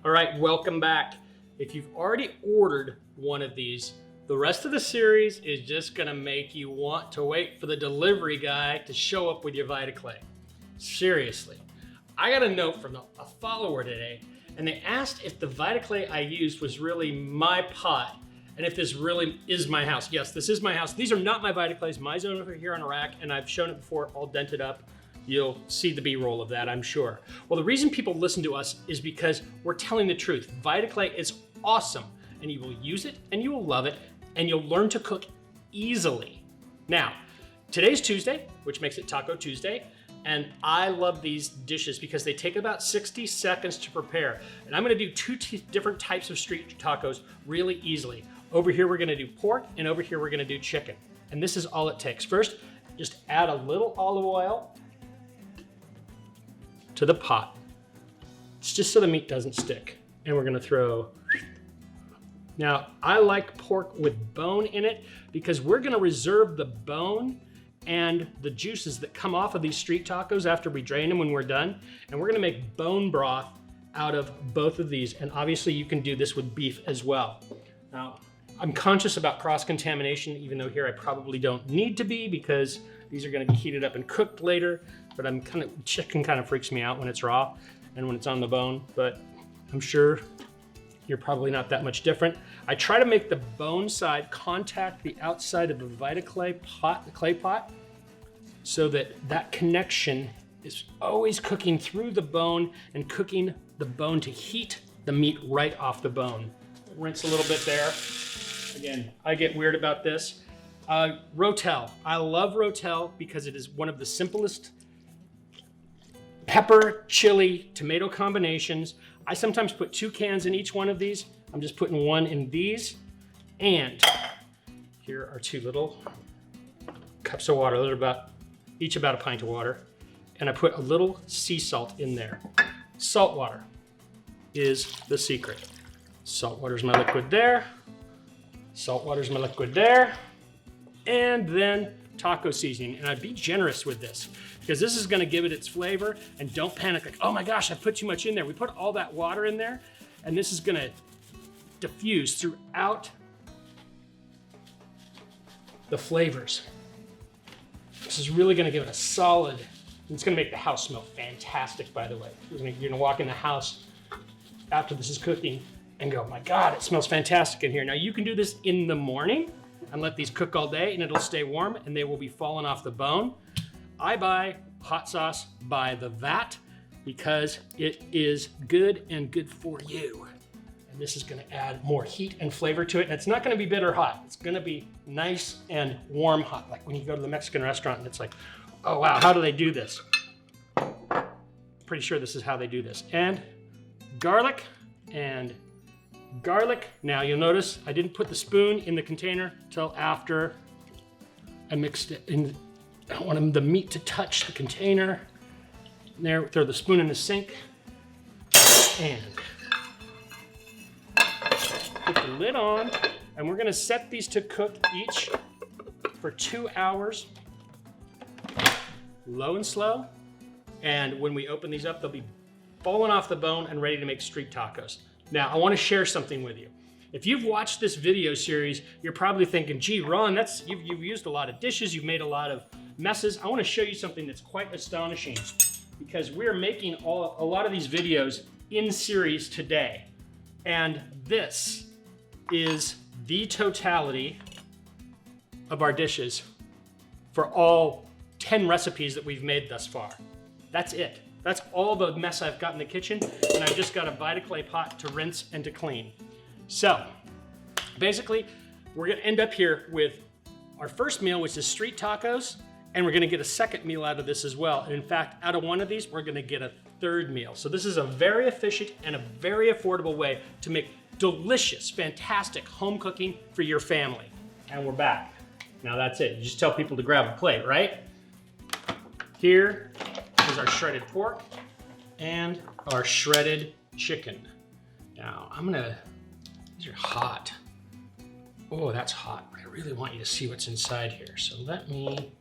All right, welcome back. If you've already ordered one of these, the rest of the series is just gonna make you want to wait for the delivery guy to show up with your VitaClay. Seriously. I got a note from a follower today, and they asked if the VitaClay I used was really my pot, and if this really is my house. Yes, this is my house. These are not my VitaClays. Mine's over here on a rack, and I've shown it before, all dented up. You'll see the B-roll of that, I'm sure. Well, the reason people listen to us is because we're telling the truth. VitaClay is awesome, and you will use it, and you will love it, and you'll learn to cook easily. Now, today's Tuesday, which makes it Taco Tuesday, and I love these dishes because they take about 60 seconds to prepare. And I'm gonna do two different types of street tacos really easily. Over here, we're gonna do pork, and over here, we're gonna do chicken. And this is all it takes. First, just add a little olive oil to the pot. It's just so the meat doesn't stick. And we're gonna throw. Now, I like pork with bone in it because we're gonna reserve the bone and the juices that come off of these street tacos after we drain them when we're done. And we're gonna make bone broth out of both of these. And obviously you can do this with beef as well. Now, I'm conscious about cross-contamination, even though here I probably don't need to be because these are gonna be heated up and cooked later. But chicken kind of freaks me out when it's raw and when it's on the bone, but I'm sure you're probably not that much different. I try to make the bone side contact the outside of the VitaClay pot, the clay pot, so that that connection is always cooking through the bone and cooking the bone to heat the meat right off the bone. Rinse a little bit there. Again, I get weird about this. Rotel. I love Rotel because it is one of the simplest pepper, chili, tomato combinations. I sometimes put 2 cans in each one of these. I'm just putting 1 in these. And here are 2 little cups of water, each about a pint of water. And I put a little sea salt in there. Salt water is the secret. Salt water's my liquid there. Salt water's my liquid there. And then taco seasoning, and I'd be generous with this because this is gonna give it its flavor, and don't panic like, oh my gosh, I put too much in there. We put all that water in there, and this is gonna diffuse throughout the flavors. This is really gonna give it a solid, and it's gonna make the house smell fantastic, by the way. You're gonna walk in the house after this is cooking and go, my God, it smells fantastic in here. Now you can do this in the morning and let these cook all day and it'll stay warm and they will be falling off the bone. I buy hot sauce by the vat because it is good and good for you. And this is gonna add more heat and flavor to it. And it's not gonna be bitter hot. It's gonna be nice and warm hot. Like when you go to the Mexican restaurant and it's like, oh wow, how do they do this? Pretty sure this is how they do this. And garlic and garlic. Now you'll notice I didn't put the spoon in the container till after I mixed it in. I don't want the meat to touch the container. And there, throw the spoon in the sink and put the lid on. And we're gonna set these to cook each for 2 hours, low and slow. And when we open these up, they'll be falling off the bone and ready to make street tacos. Now, I want to share something with you. If you've watched this video series, you're probably thinking, gee, Ron, you've used a lot of dishes, you've made a lot of messes. I want to show you something that's quite astonishing because we're making a lot of these videos in series today. And this is the totality of our dishes for all 10 recipes that we've made thus far. That's it. That's all the mess I've got in the kitchen, and I've just got a VitaClay pot to rinse and to clean. So, basically, we're gonna end up here with our first meal, which is street tacos, and we're gonna get a second meal out of this as well. And in fact, out of one of these, we're gonna get a third meal. So this is a very efficient and a very affordable way to make delicious, fantastic home cooking for your family. And we're back. Now that's it. You just tell people to grab a plate, right? Here is our shredded pork and our shredded chicken. Now these are hot. Oh, that's hot. I really want you to see what's inside here. So let me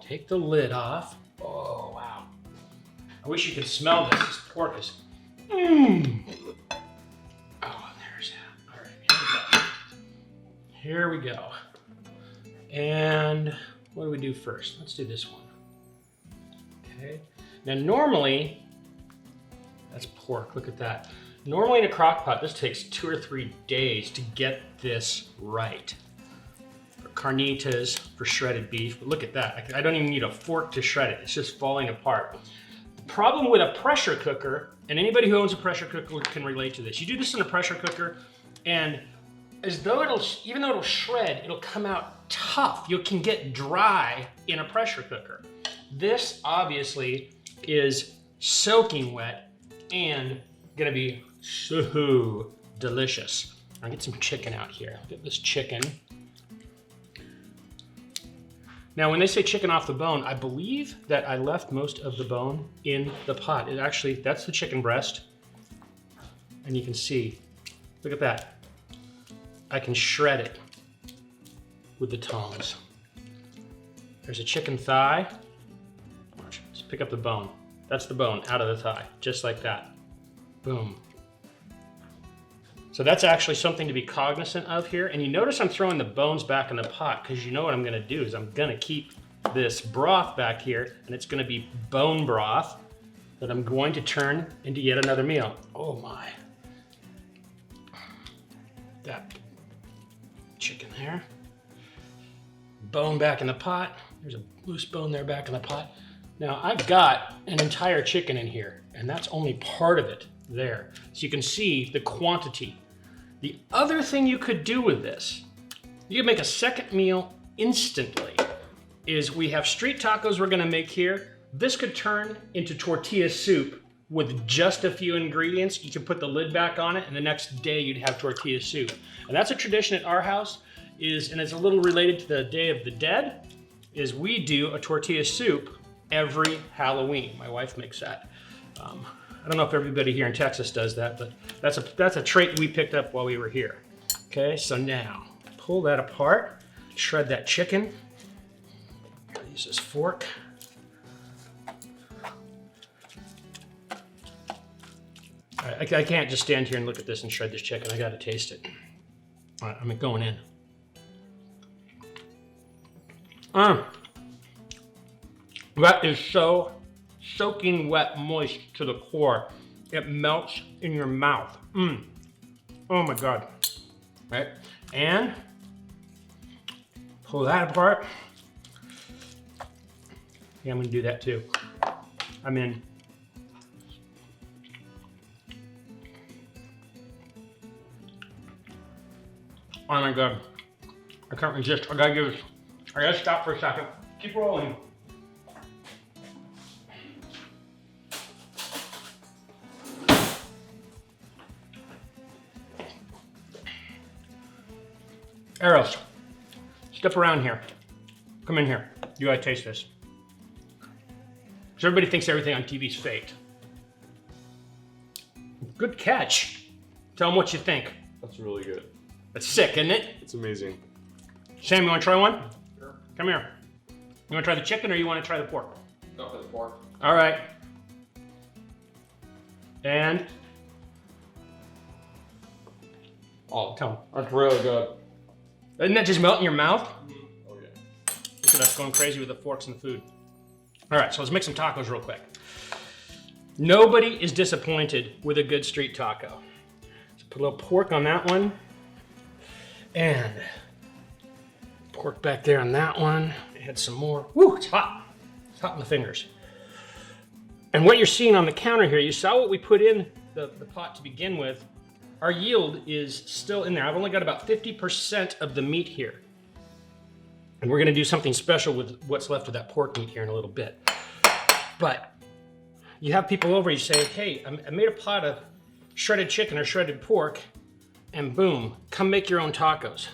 take the lid off. Oh, wow. I wish you could smell this. This pork is, Here we go. And what do we do first? Let's do this one. Okay. Now normally, that's pork, look at that. Normally in a crock pot, this takes 2 or 3 days to get this right. For carnitas, for shredded beef, but look at that. I don't even need a fork to shred it. It's just falling apart. The problem with a pressure cooker, and anybody who owns a pressure cooker can relate to this. You do this in a pressure cooker, and as though even though it'll shred, it'll come out tough. You can get dry in a pressure cooker. This obviously is soaking wet and gonna be so delicious. I'll get some chicken out here. Get this chicken. Now, when they say chicken off the bone, I believe that I left most of the bone in the pot. It actually, that's the chicken breast. And you can see, look at that. I can shred it with the tongs. There's a chicken thigh. Watch, just pick up the bone. That's the bone out of the thigh, just like that. Boom. So that's actually something to be cognizant of here. And you notice I'm throwing the bones back in the pot because you know what I'm gonna do is I'm gonna keep this broth back here, and it's gonna be bone broth that I'm going to turn into yet another meal. Oh my. That chicken there. Bone back in the pot. There's a loose bone there back in the pot. Now I've got an entire chicken in here, and that's only part of it there. So you can see the quantity. The other thing you could do with this, you could make a second meal instantly, is we have street tacos we're gonna make here. This could turn into tortilla soup with just a few ingredients. You can put the lid back on it, and the next day you'd have tortilla soup. And that's a tradition at our house, and it's a little related to the Day of the Dead, is we do a tortilla soup every Halloween. My wife makes that. I don't know if everybody here in Texas does that, but that's a trait we picked up while we were here. Okay, so now pull that apart, shred that chicken. Use this fork. I can't just stand here and look at this and shred this chicken. I gotta taste it. All right, I'm going in. That is so soaking wet, moist to the core. It melts in your mouth. Oh my God. Right, and pull that apart. Yeah, I'm gonna do that too. I'm in. Oh my God, I can't resist. I gotta stop for a second. Keep rolling. Eros, step around here. Come in here. You gotta taste this. Because everybody thinks everything on TV is fake. Good catch. Tell them what you think. That's really good. That's sick, isn't it? It's amazing. Sam, you wanna try one? Sure. Come here. You wanna try the chicken or you wanna try the pork? Go for the pork. All right. And? Oh, tell them. that's really good. Doesn't that just melt in your mouth? Oh yeah. Look at us going crazy with the forks and the food. All right, so let's make some tacos real quick. Nobody is disappointed with a good street taco. So put a little pork on that one. And pork back there on that one. Add some more. Woo, it's hot. It's hot in the fingers. And what you're seeing on the counter here, you saw what we put in the pot to begin with. Our yield is still in there. I've only got about 50% of the meat here. And we're gonna do something special with what's left of that pork meat here in a little bit. But you have people over, you say, hey, I made a pot of shredded chicken or shredded pork, and boom, come make your own tacos.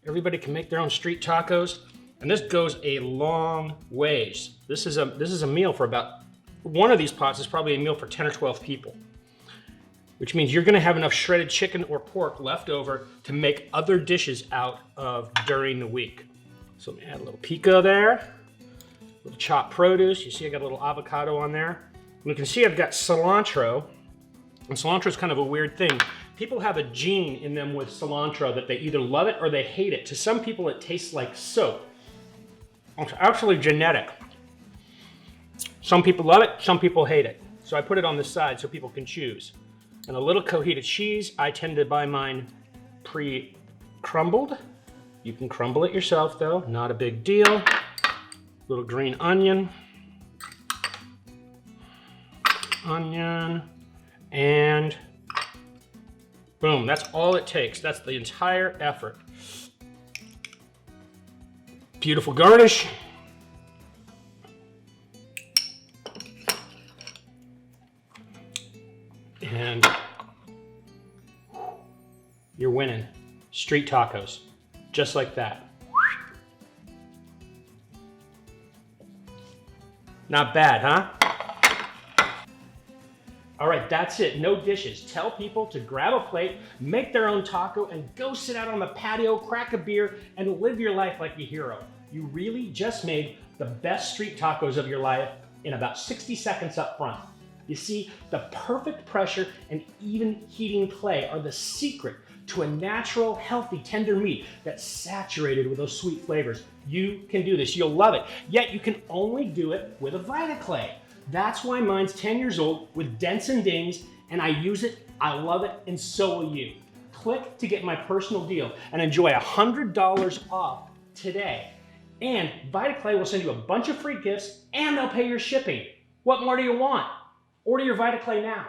Everybody can make their own street tacos, and this goes a long ways. This is a meal for about, one of these pots is probably a meal for 10 or 12 people, which means you're gonna have enough shredded chicken or pork left over to make other dishes out of during the week. So let me add a little pico there, a little chopped produce. You see I got a little avocado on there. And you can see I've got cilantro, and cilantro is kind of a weird thing People have a gene in them with cilantro that they either love it or they hate it. To some people, it tastes like soap. It's actually genetic. Some people love it, some people hate it. So I put it on the side so people can choose. And a little cojita cheese, I tend to buy mine pre-crumbled. You can crumble it yourself though, not a big deal. Little green onion. And boom, that's all it takes. That's the entire effort. Beautiful garnish. And you're winning. Street tacos, just like that. Not bad, huh? All right, that's it, no dishes. Tell people to grab a plate, make their own taco, and go sit out on the patio, crack a beer, and live your life like a hero. You really just made the best street tacos of your life in about 60 seconds up front. You see, the perfect pressure and even heating clay are the secret to a natural, healthy, tender meat that's saturated with those sweet flavors. You can do this, you'll love it. Yet you can only do it with a VitaClay. That's why mine's 10 years old with dents and dings, and I use it, I love it, and so will you. Click to get my personal deal and enjoy $100 off today. And VitaClay will send you a bunch of free gifts and they'll pay your shipping. What more do you want? Order your VitaClay now.